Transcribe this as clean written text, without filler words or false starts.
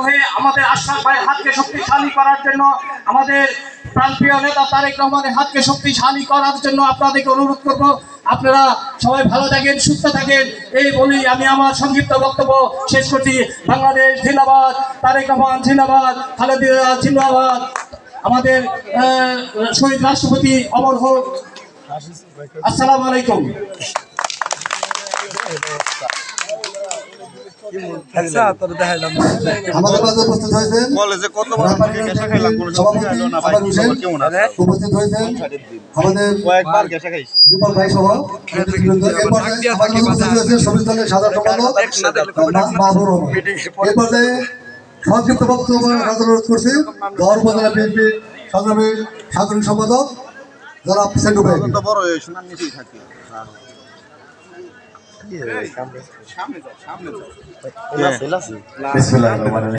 হয়ে আমাদের আশরাফ ভাই হাতকে শক্তিশালী করার জন্য, আমাদের প্রাণপ্রিয় নেতা তারেক রহমানের হাতকে শক্তিশালী করার জন্য আপনাদেরকে অনুরোধ করব, আপনারা সবাই ভালো থাকেন, সুস্থ থাকেন, এই বলি আমি আমার সংক্ষিপ্ত বক্তব্য শেষ করছি। বাংলাদেশ জিন্দাবাদ, তারেক রহমান জিন্দাবাদ, খালেদা জিন্দাবাদ, আমাদের শহীদ রাষ্ট্রপতি অমর হোক। আসসালামু আলাইকুম। আমাদের মাঝে উপস্থিত হয়েছেন উপস্থিত হয়েছেন আমাদের রিপন ভাই সহ শ্রমিক দলের সাধারণ সম্পাদক মাহবুব রহমান। এ পর্যায়ে সংক্ষিপ্ত বক্তব্য অনুরোধ করছি দর উপজেলা বিএনপি সংগ্রামী সাধারণ সম্পাদক জনাব সেন্টু ভাই। সামনে